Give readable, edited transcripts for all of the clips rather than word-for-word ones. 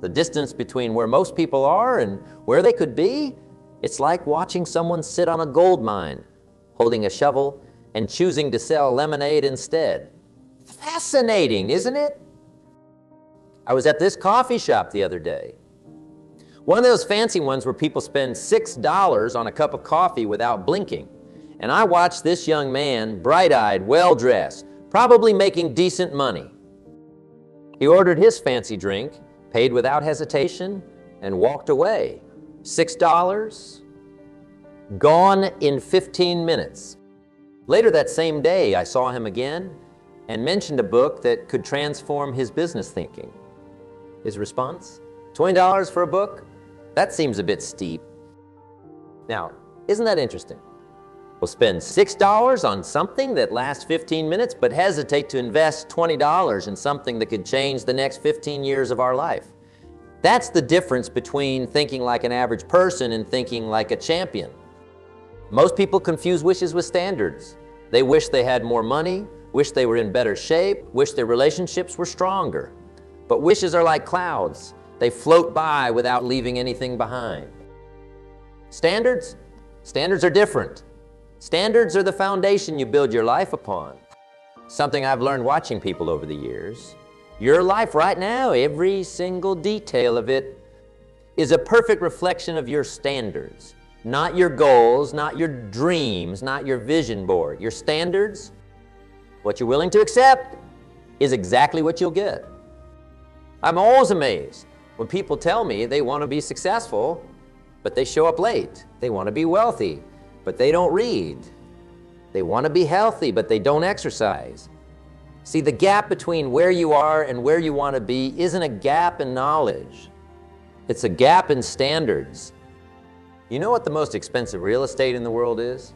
the distance between where most people are and where they could be, it's like watching someone sit on a gold mine, holding a shovel and choosing to sell lemonade instead. Fascinating, isn't it? I was at this coffee shop the other day. One of those fancy ones where people spend $6 on a cup of coffee without blinking. And I watched this young man, bright-eyed, well-dressed, probably making decent money. He ordered his fancy drink, paid without hesitation, and walked away. $6, gone in 15 minutes. Later that same day, I saw him again and mentioned a book that could transform his business thinking. His response? $20 for a book? That seems a bit steep. Now, isn't that interesting? We'll spend $6 on something that lasts 15 minutes, but hesitate to invest $20 in something that could change the next 15 years of our life. That's the difference between thinking like an average person and thinking like a champion. Most people confuse wishes with standards. They wish they had more money, wish they were in better shape, wish their relationships were stronger. But wishes are like clouds. They float by without leaving anything behind. Standards? Standards are different. Standards are the foundation you build your life upon. Something I've learned watching people over the years. Your life right now, every single detail of it, is a perfect reflection of your standards. Not your goals, not your dreams, not your vision board. Your standards, what you're willing to accept, is exactly what you'll get. I'm always amazed when people tell me they want to be successful, but they show up late. They want to be wealthy, but they don't read. They want to be healthy, but they don't exercise. See, the gap between where you are and where you want to be isn't a gap in knowledge. It's a gap in standards. You know what the most expensive real estate in the world is?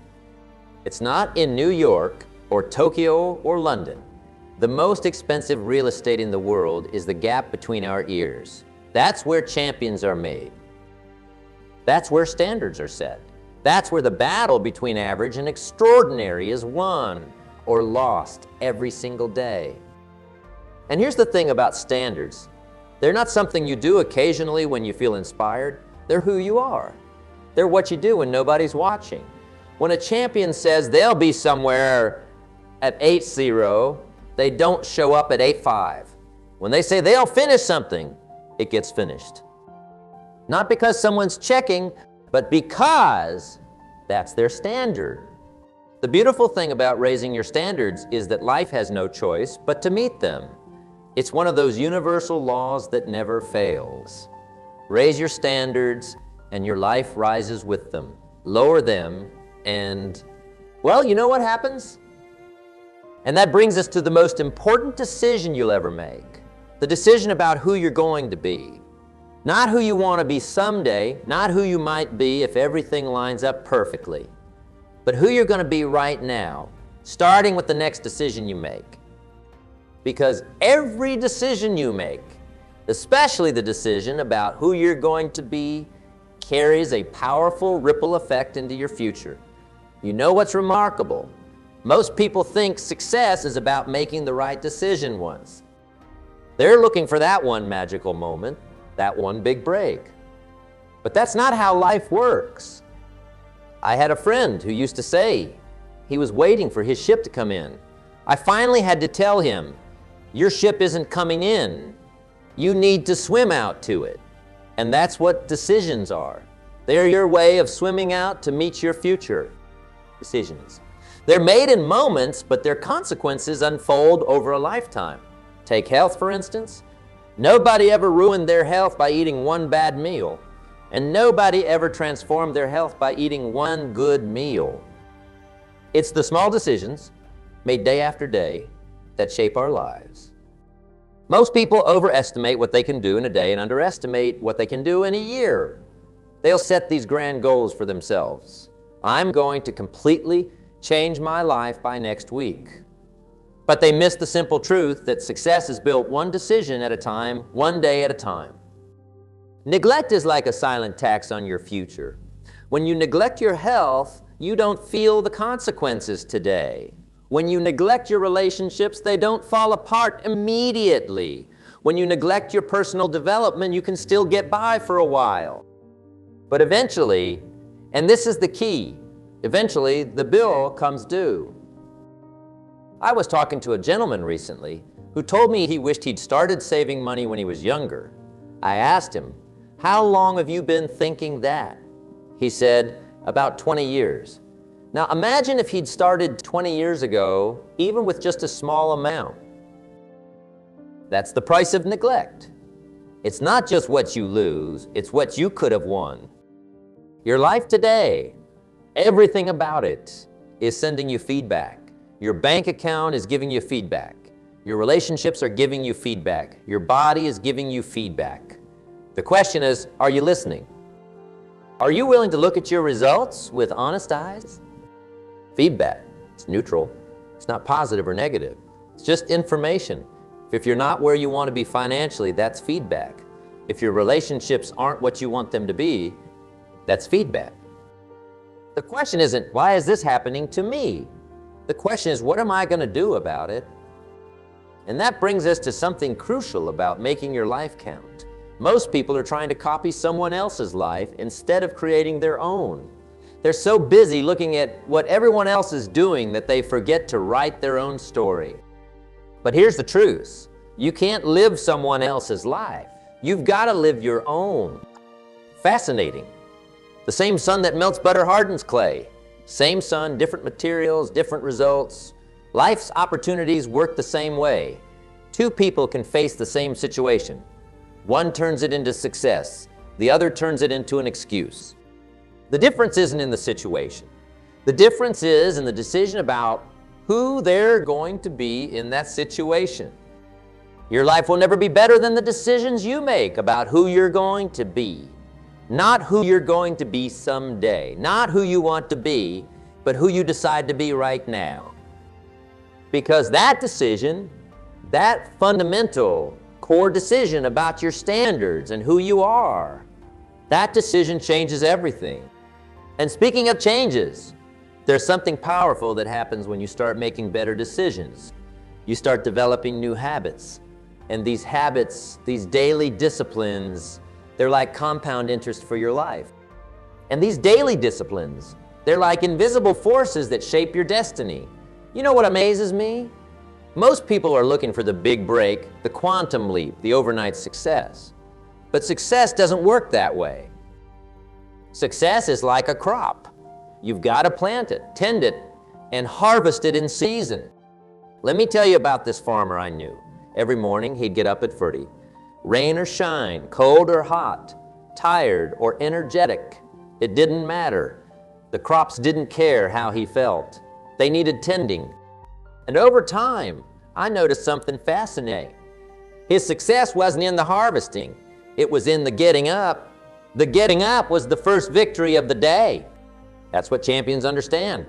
It's not in New York or Tokyo or London. The most expensive real estate in the world is the gap between our ears. That's where champions are made. That's where standards are set. That's where the battle between average and extraordinary is won or lost every single day. And here's the thing about standards. They're not something you do occasionally when you feel inspired. They're who you are. They're what you do when nobody's watching. When a champion says they'll be somewhere at 8-0, they don't show up at 8-5. When they say they'll finish something, it gets finished. Not because someone's checking, but because that's their standard. The beautiful thing about raising your standards is that life has no choice but to meet them. It's one of those universal laws that never fails. Raise your standards and your life rises with them. Lower them and, well, you know what happens? And that brings us to the most important decision you'll ever make. The decision about who you're going to be. Not who you want to be someday, not who you might be if everything lines up perfectly, but who you're going to be right now, starting with the next decision you make. Because every decision you make, especially the decision about who you're going to be, carries a powerful ripple effect into your future. You know what's remarkable? Most people think success is about making the right decision once. They're looking for that one magical moment, that one big break. But that's not how life works. I had a friend who used to say he was waiting for his ship to come in. I finally had to tell him, your ship isn't coming in. You need to swim out to it. And that's what decisions are. They're your way of swimming out to meet your future. Decisions. They're made in moments, but their consequences unfold over a lifetime. Take health, for instance. Nobody ever ruined their health by eating one bad meal, and nobody ever transformed their health by eating one good meal. It's the small decisions, made day after day, that shape our lives. Most people overestimate what they can do in a day and underestimate what they can do in a year. They'll set these grand goals for themselves. I'm going to completely change my life by next week. But they miss the simple truth that success is built one decision at a time, one day at a time. Neglect is like a silent tax on your future. When you neglect your health, you don't feel the consequences today. When you neglect your relationships, they don't fall apart immediately. When you neglect your personal development, you can still get by for a while. But eventually, and this is the key, eventually the bill comes due. I was talking to a gentleman recently who told me he wished he'd started saving money when he was younger. I asked him, "How long have you been thinking that?" He said, "About 20 years. Now imagine if he'd started 20 years ago, even with just a small amount. That's the price of neglect. It's not just what you lose, it's what you could have won. Your life today, everything about it is sending you feedback. Your bank account is giving you feedback. Your relationships are giving you feedback. Your body is giving you feedback. The question is, are you listening? Are you willing to look at your results with honest eyes? Feedback, it's neutral. It's not positive or negative. It's just information. If you're not where you want to be financially, that's feedback. If your relationships aren't what you want them to be, that's feedback. The question isn't, why is this happening to me? The question is, what am I going to do about it? And that brings us to something crucial about making your life count. Most people are trying to copy someone else's life instead of creating their own. They're so busy looking at what everyone else is doing that they forget to write their own story. But here's the truth. You can't live someone else's life. You've got to live your own. Fascinating. The same sun that melts butter hardens clay. Same sun, different materials, different results. Life's opportunities work the same way. Two people can face the same situation. One turns it into success. The other turns it into an excuse. The difference isn't in the situation. The difference is in the decision about who they're going to be in that situation. Your life will never be better than the decisions you make about who you're going to be. Not who you're going to be someday. Not who you want to be, but who you decide to be right now. Because that decision, that fundamental core decision about your standards and who you are, that decision changes everything. And speaking of changes, there's something powerful that happens when you start making better decisions. You start developing new habits. And these habits, these daily disciplines, they're like compound interest for your life. And these daily disciplines, they're like invisible forces that shape your destiny. You know what amazes me? Most people are looking for the big break, the quantum leap, the overnight success. But success doesn't work that way. Success is like a crop. You've got to plant it, tend it, and harvest it in season. Let me tell you about this farmer I knew. Every morning he'd get up at 30. Rain or shine, cold or hot, tired or energetic, it didn't matter. The crops didn't care how he felt. They needed tending. And over time, I noticed something fascinating. His success wasn't in the harvesting. It was in the getting up. The getting up was the first victory of the day. That's what champions understand.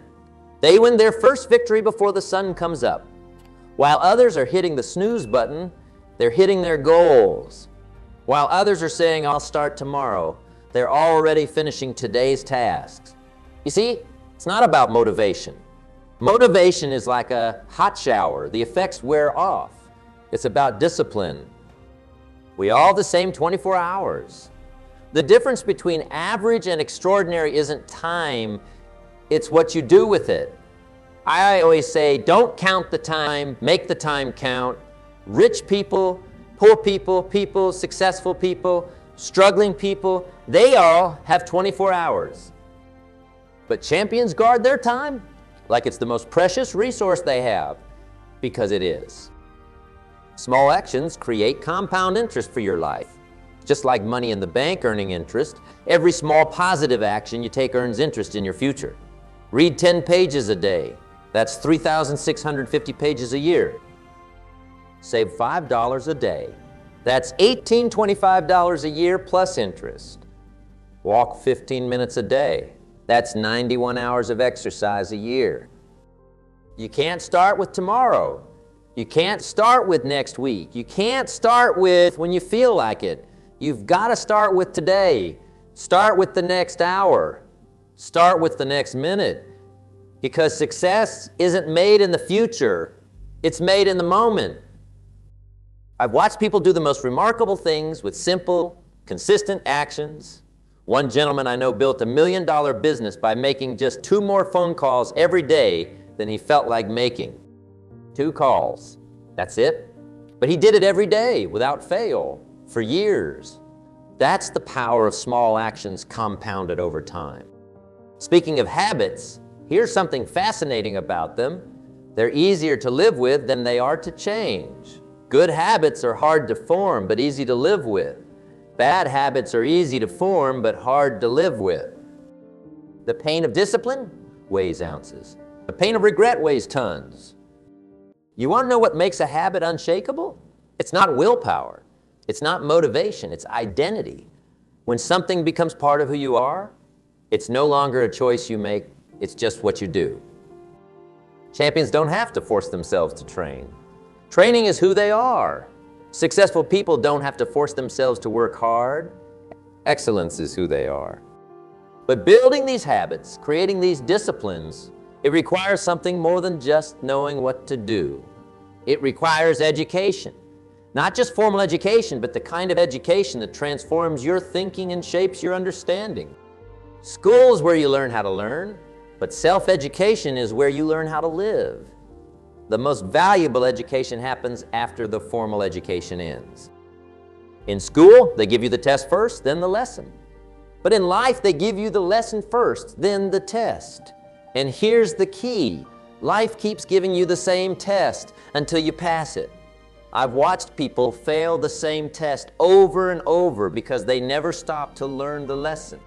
They win their first victory before the sun comes up. While others are hitting the snooze button, they're hitting their goals. While others are saying, "I'll start tomorrow," they're already finishing today's tasks. You see, it's not about motivation. Motivation is like a hot shower. The effects wear off. It's about discipline. We all the same 24 hours. The difference between average and extraordinary isn't time, it's what you do with it. I always say, don't count the time, make the time count. Rich people, poor people, people, successful people, struggling people, they all have 24 hours. But champions guard their time like it's the most precious resource they have, because it is. Small actions create compound interest for your life. Just like money in the bank earning interest, every small positive action you take earns interest in your future. Read 10 pages a day. That's 3,650 pages a year. Save $5 a day. That's $1,825 a year plus interest. Walk 15 minutes a day. That's 91 hours of exercise a year. You can't start with tomorrow. You can't start with next week. You can't start with when you feel like it. You've got to start with today. Start with the next hour. Start with the next minute. Because success isn't made in the future. It's made in the moment. I've watched people do the most remarkable things with simple, consistent actions. One gentleman I know built $1 million business by making just 2 more phone calls every day than he felt like making. 2 calls. That's it. But he did it every day without fail for years. That's the power of small actions compounded over time. Speaking of habits, here's something fascinating about them. They're easier to live with than they are to change. Good habits are hard to form but easy to live with. Bad habits are easy to form but hard to live with. The pain of discipline weighs ounces. The pain of regret weighs tons. You want to know what makes a habit unshakable? It's not willpower. It's not motivation. It's identity. When something becomes part of who you are, it's no longer a choice you make. It's just what you do. Champions don't have to force themselves to train. Training is who they are. Successful people don't have to force themselves to work hard. Excellence is who they are. But building these habits, creating these disciplines, it requires something more than just knowing what to do. It requires education. Not just formal education, but the kind of education that transforms your thinking and shapes your understanding. School is where you learn how to learn, but self-education is where you learn how to live. The most valuable education happens after the formal education ends. In school, they give you the test first, then the lesson. But in life, they give you the lesson first, then the test. And here's the key. Life keeps giving you the same test until you pass it. I've watched people fail the same test over and over because they never stop to learn the lesson.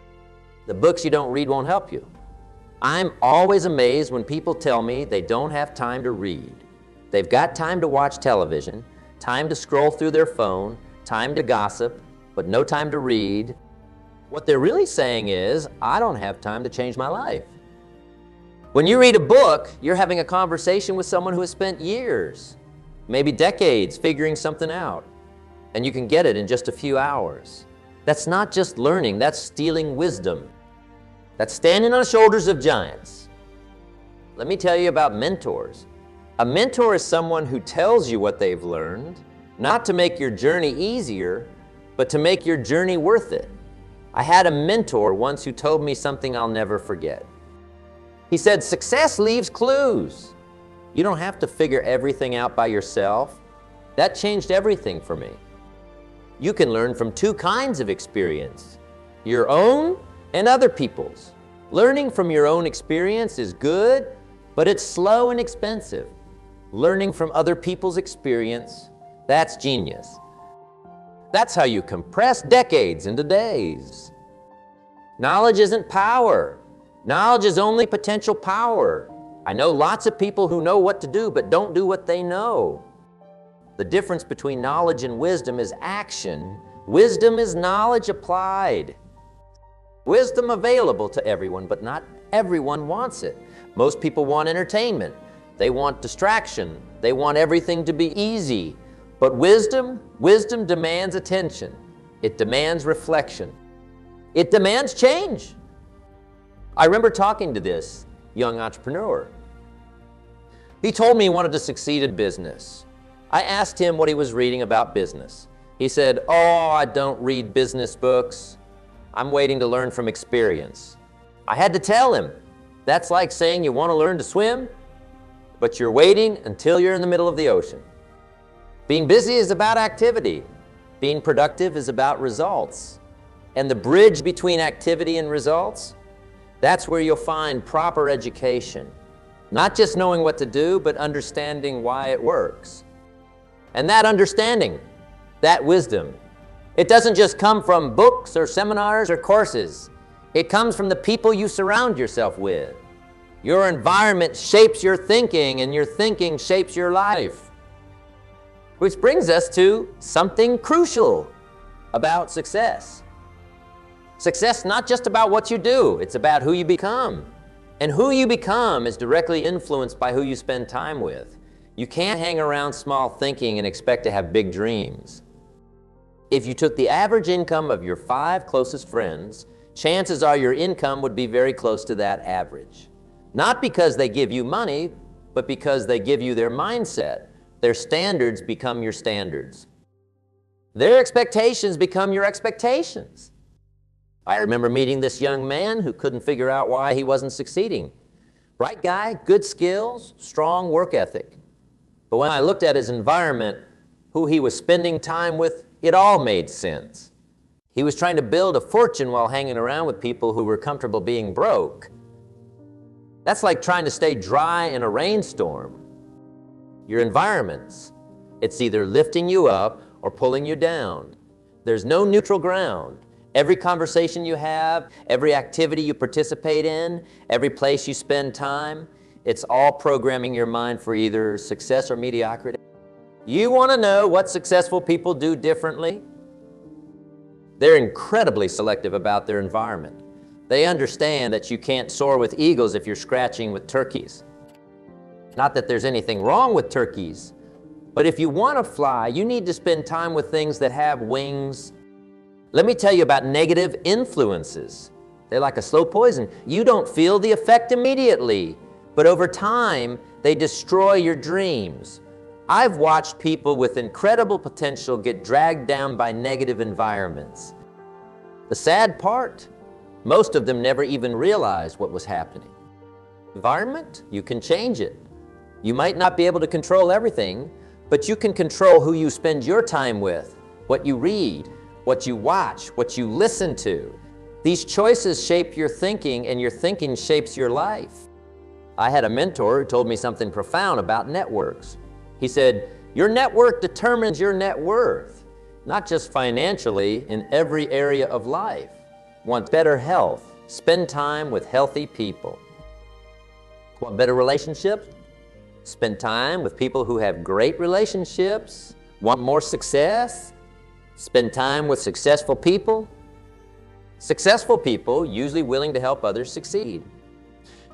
The books you don't read won't help you. I'm always amazed when people tell me they don't have time to read. They've got time to watch television, time to scroll through their phone, time to gossip, but no time to read. What they're really saying is, I don't have time to change my life. When you read a book, you're having a conversation with someone who has spent years, maybe decades, figuring something out, and you can get it in just a few hours. That's not just learning, that's stealing wisdom. That's standing on the shoulders of giants. Let me tell you about mentors. A mentor is someone who tells you what they've learned, not to make your journey easier, but to make your journey worth it. I had a mentor once who told me something I'll never forget. He said, success leaves clues. You don't have to figure everything out by yourself. That changed everything for me. You can learn from 2 kinds of experience, your own and other people's. Learning from your own experience is good, but it's slow and expensive. Learning from other people's experience, that's genius. That's how you compress decades into days. Knowledge isn't power. Knowledge is only potential power. I know lots of people who know what to do, but don't do what they know. The difference between knowledge and wisdom is action. Wisdom is knowledge applied. Wisdom available to everyone, but not everyone wants it. Most people want entertainment. They want distraction. They want everything to be easy. But wisdom demands attention. It demands reflection. It demands change. I remember talking to this young entrepreneur. He told me he wanted to succeed in business. I asked him what he was reading about business. He said, "Oh, I don't read business books. I'm waiting to learn from experience." I had to tell him, that's like saying you want to learn to swim, but you're waiting until you're in the middle of the ocean. Being busy is about activity. Being productive is about results. And the bridge between activity and results, that's where you'll find proper education. Not just knowing what to do, but understanding why it works. And that understanding, that wisdom, it doesn't just come from books or seminars or courses. It comes from the people you surround yourself with. Your environment shapes your thinking, and your thinking shapes your life. Which brings us to something crucial about success. Success is not just about what you do, it's about who you become. And who you become is directly influenced by who you spend time with. You can't hang around small thinking and expect to have big dreams. If you took the average income of your 5 closest friends, chances are your income would be very close to that average. Not because they give you money, but because they give you their mindset. Their standards become your standards. Their expectations become your expectations. I remember meeting this young man who couldn't figure out why he wasn't succeeding. Bright guy, good skills, strong work ethic. But when I looked at his environment, who he was spending time with, it all made sense. He was trying to build a fortune while hanging around with people who were comfortable being broke. That's like trying to stay dry in a rainstorm. Your environments, it's either lifting you up or pulling you down. There's no neutral ground. Every conversation you have, every activity you participate in, every place you spend time, it's all programming your mind for either success or mediocrity. You want to know what successful people do differently? They're incredibly selective about their environment. They understand that you can't soar with eagles if you're scratching with turkeys. Not that there's anything wrong with turkeys, but if you want to fly, you need to spend time with things that have wings. Let me tell you about negative influences. They're like a slow poison. You don't feel the effect immediately, but over time, they destroy your dreams. I've watched people with incredible potential get dragged down by negative environments. The sad part, most of them never even realized what was happening. Environment, you can change it. You might not be able to control everything, but you can control who you spend your time with, what you read, what you watch, what you listen to. These choices shape your thinking, and your thinking shapes your life. I had a mentor who told me something profound about networks. He said, your network determines your net worth, not just financially, in every area of life. Want better health? Spend time with healthy people. Want better relationships? Spend time with people who have great relationships. Want more success? Spend time with successful people. Successful people usually willing to help others succeed.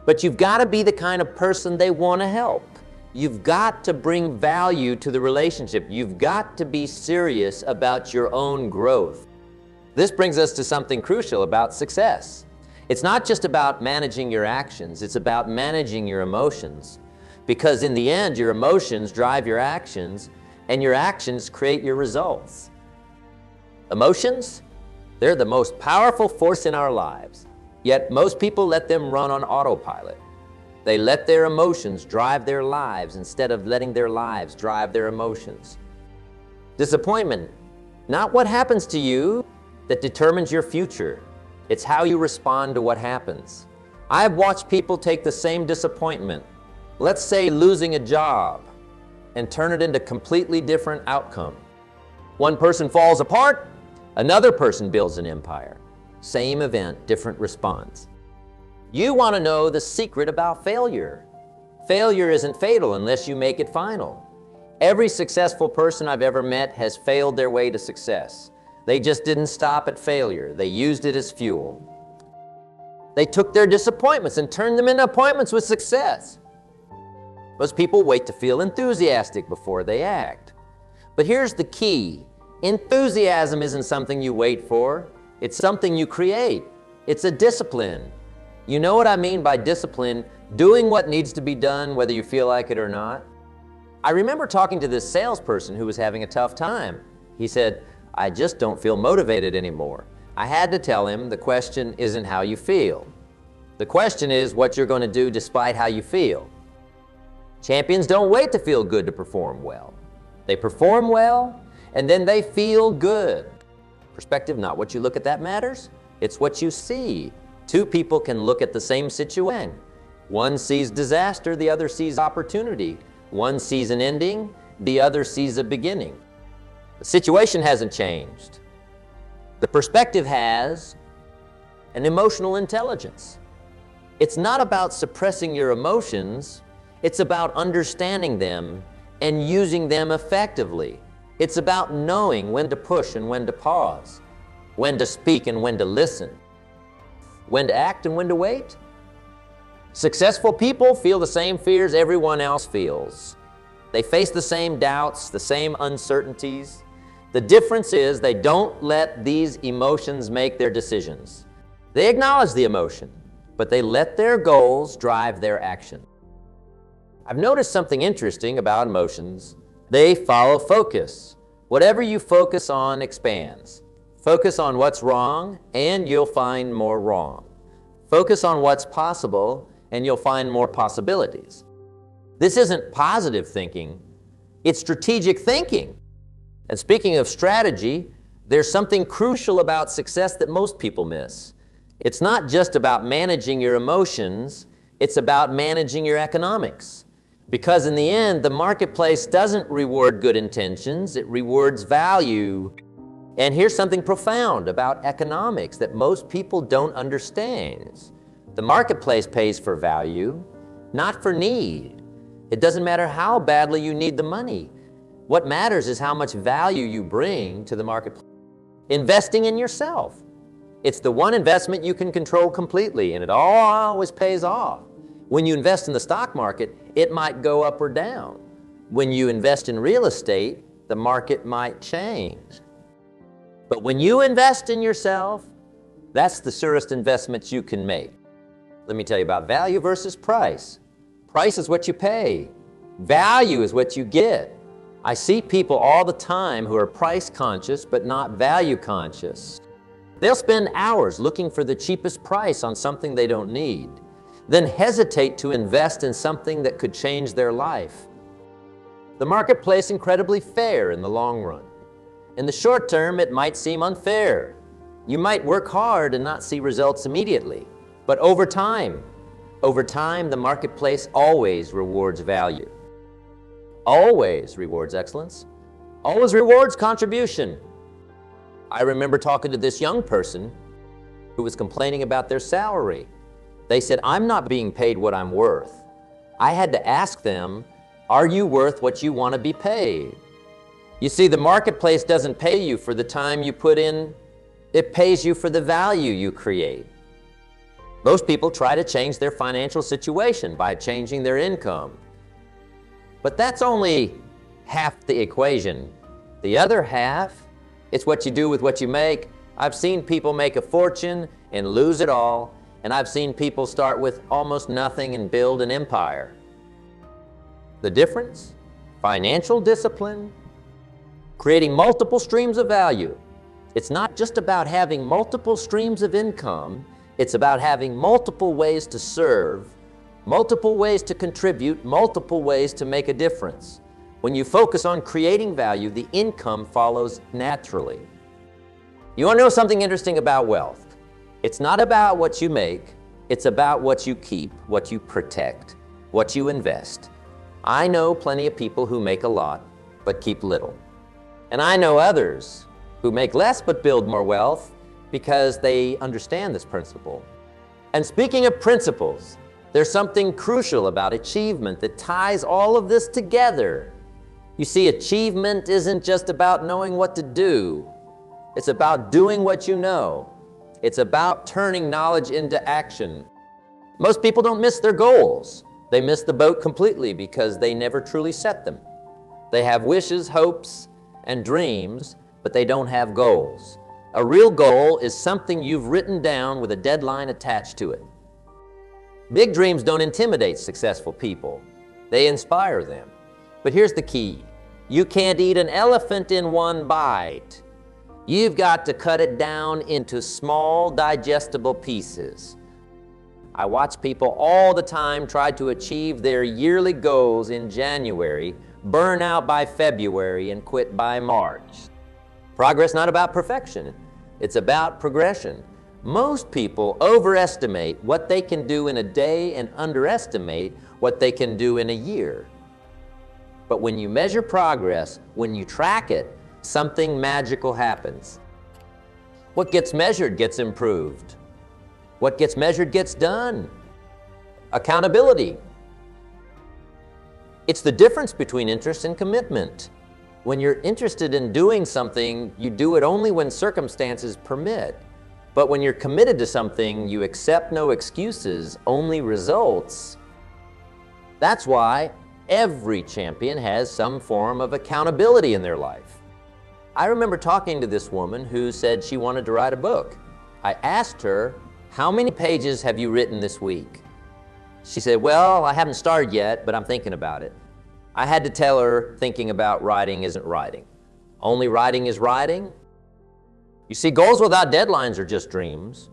But you've got to be the kind of person they want to help. You've got to bring value to the relationship. You've got to be serious about your own growth. This brings us to something crucial about success. It's not just about managing your actions, it's about managing your emotions. Because in the end, your emotions drive your actions, and your actions create your results. Emotions, they're the most powerful force in our lives, yet most people let them run on autopilot. They let their emotions drive their lives instead of letting their lives drive their emotions. Disappointment, not what happens to you that determines your future. It's how you respond to what happens. I've watched people take the same disappointment, let's say losing a job, and turn it into a completely different outcome. One person falls apart, another person builds an empire. Same event, different response. You want to know the secret about failure. Failure isn't fatal unless you make it final. Every successful person I've ever met has failed their way to success. They just didn't stop at failure. They used it as fuel. They took their disappointments and turned them into appointments with success. Most people wait to feel enthusiastic before they act. But here's the key. Enthusiasm isn't something you wait for. It's something you create. It's a discipline. You know what I mean by discipline? Doing what needs to be done whether you feel like it or not. I remember talking to this salesperson who was having a tough time. He said, I just don't feel motivated anymore. I had to tell him the question isn't how you feel. The question is what you're going to do despite how you feel. Champions don't wait to feel good to perform well. They perform well, and then they feel good. Perspective, not what you look at that matters. It's what you see. Two people can look at the same situation. One sees disaster, the other sees opportunity. One sees an ending, the other sees a beginning. The situation hasn't changed. The perspective has an emotional intelligence. It's not about suppressing your emotions, it's about understanding them and using them effectively. It's about knowing when to push and when to pause, when to speak and when to listen, when to act and when to wait. Successful people feel the same fears everyone else feels. They face the same doubts, the same uncertainties. The difference is they don't let these emotions make their decisions. They acknowledge the emotion, but they let their goals drive their action. I've noticed something interesting about emotions. They follow focus. Whatever you focus on expands. Focus on what's wrong, and you'll find more wrong. Focus on what's possible, and you'll find more possibilities. This isn't positive thinking, it's strategic thinking. And speaking of strategy, there's something crucial about success that most people miss. It's not just about managing your emotions, it's about managing your economics. Because in the end, the marketplace doesn't reward good intentions, it rewards value. And here's something profound about economics that most people don't understand. The marketplace pays for value, not for need. It doesn't matter how badly you need the money. What matters is how much value you bring to the marketplace. Investing in yourself. It's the one investment you can control completely, and it always pays off. When you invest in the stock market, it might go up or down. When you invest in real estate, the market might change. But when you invest in yourself, that's the surest investment you can make. Let me tell you about value versus price. Price is what you pay. Value is what you get. I see people all the time who are price conscious but not value conscious. They'll spend hours looking for the cheapest price on something they don't need, then hesitate to invest in something that could change their life. The marketplace is incredibly fair in the long run. In the short term, it might seem unfair. You might work hard and not see results immediately, but over time, the marketplace always rewards value. Always rewards excellence. Always rewards contribution. I remember talking to this young person who was complaining about their salary. They said, "I'm not being paid what I'm worth." I had to ask them, "Are you worth what you want to be paid?" You see, the marketplace doesn't pay you for the time you put in, it pays you for the value you create. Most people try to change their financial situation by changing their income. But that's only half the equation. The other half, it's what you do with what you make. I've seen people make a fortune and lose it all, and I've seen people start with almost nothing and build an empire. The difference? Financial discipline, creating multiple streams of value. It's not just about having multiple streams of income, it's about having multiple ways to serve, multiple ways to contribute, multiple ways to make a difference. When you focus on creating value, the income follows naturally. You want to know something interesting about wealth? It's not about what you make, it's about what you keep, what you protect, what you invest. I know plenty of people who make a lot, but keep little. And I know others who make less but build more wealth because they understand this principle. And speaking of principles, there's something crucial about achievement that ties all of this together. You see, achievement isn't just about knowing what to do. It's about doing what you know. It's about turning knowledge into action. Most people don't miss their goals. They miss the boat completely because they never truly set them. They have wishes, hopes, and dreams, but they don't have goals. A real goal is something you've written down with a deadline attached to it. Big dreams don't intimidate successful people. They inspire them. But here's the key. You can't eat an elephant in one bite. You've got to cut it down into small, digestible pieces. I watch people all the time try to achieve their yearly goals in January, burn out by February, and quit by March. Progress is not about perfection. It's about progression. Most people overestimate what they can do in a day and underestimate what they can do in a year. But when you measure progress, when you track it, something magical happens. What gets measured gets improved. What gets measured gets done. Accountability. It's the difference between interest and commitment. When you're interested in doing something, you do it only when circumstances permit. But when you're committed to something, you accept no excuses, only results. That's why every champion has some form of accountability in their life. I remember talking to this woman who said she wanted to write a book. I asked her, "How many pages have you written this week?" She said, "Well, I haven't started yet, but I'm thinking about it." I had to tell her thinking about writing isn't writing. Only writing is writing. You see, goals without deadlines are just dreams.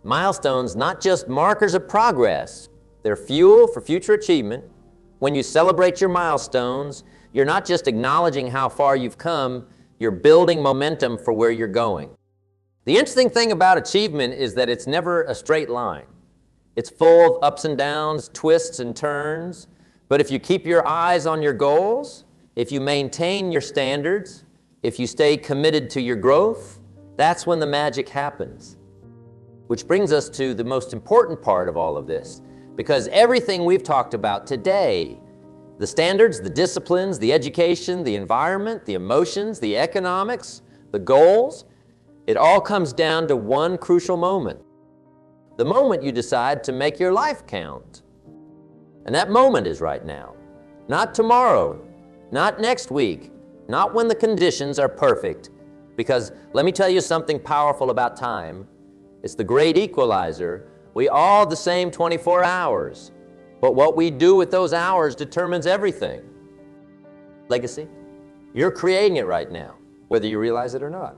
Milestones, not just markers of progress, they're fuel for future achievement. When you celebrate your milestones, you're not just acknowledging how far you've come, you're building momentum for where you're going. The interesting thing about achievement is that it's never a straight line. It's full of ups and downs, twists and turns. But if you keep your eyes on your goals, if you maintain your standards, if you stay committed to your growth, that's when the magic happens. Which brings us to the most important part of all of this, because everything we've talked about today, the standards, the disciplines, the education, the environment, the emotions, the economics, the goals, it all comes down to one crucial moment. The moment you decide to make your life count. And that moment is right now. Not tomorrow, not next week, not when the conditions are perfect. Because let me tell you something powerful about time. It's the great equalizer. We all have the same 24 hours. But what we do with those hours determines everything. Legacy? You're creating it right now, whether you realize it or not.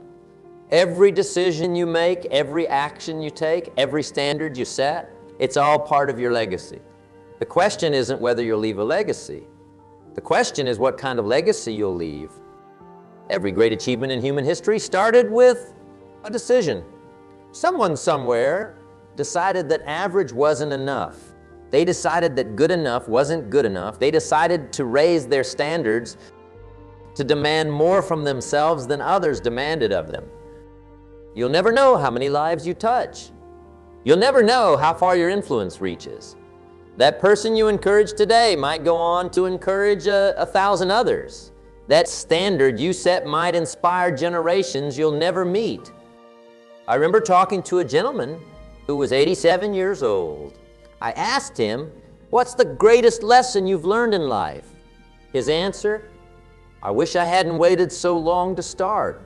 Every decision you make, every action you take, every standard you set, it's all part of your legacy. The question isn't whether you'll leave a legacy. The question is what kind of legacy you'll leave. Every great achievement in human history started with a decision. Someone somewhere decided that average wasn't enough. They decided that good enough wasn't good enough. They decided to raise their standards to demand more from themselves than others demanded of them. You'll never know how many lives you touch. You'll never know how far your influence reaches. That person you encourage today might go on to encourage 1,000 others. That standard you set might inspire generations you'll never meet. I remember talking to a gentleman who was 87 years old. I asked him, "What's the greatest lesson you've learned in life?" His answer, "I wish I hadn't waited so long to start."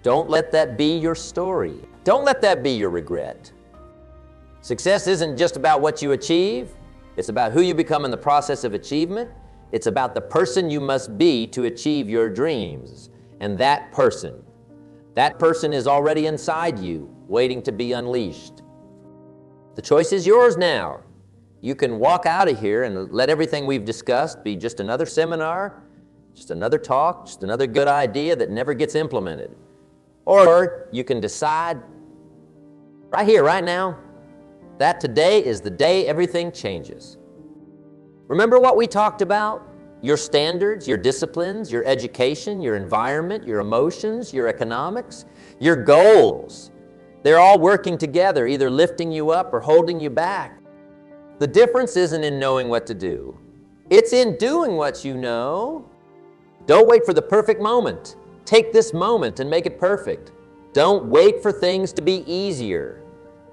Don't let that be your story. Don't let that be your regret. Success isn't just about what you achieve. It's about who you become in the process of achievement. It's about the person you must be to achieve your dreams. And that person is already inside you, waiting to be unleashed. The choice is yours now. You can walk out of here and let everything we've discussed be just another seminar, just another talk, just another good idea that never gets implemented. Or you can decide right here, right now, that today is the day everything changes. Remember what we talked about? Your standards, your disciplines, your education, your environment, your emotions, your economics, your goals. They're all working together, either lifting you up or holding you back. The difference isn't in knowing what to do. It's in doing what you know. Don't wait for the perfect moment. Take this moment and make it perfect. Don't wait for things to be easier.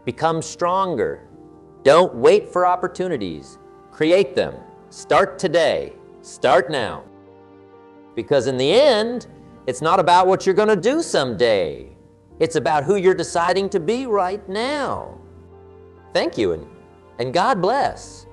Become stronger. Don't wait for opportunities. Create them. Start today. Start now. Because in the end, it's not about what you're going to do someday. It's about who you're deciding to be right now. Thank you, and God bless.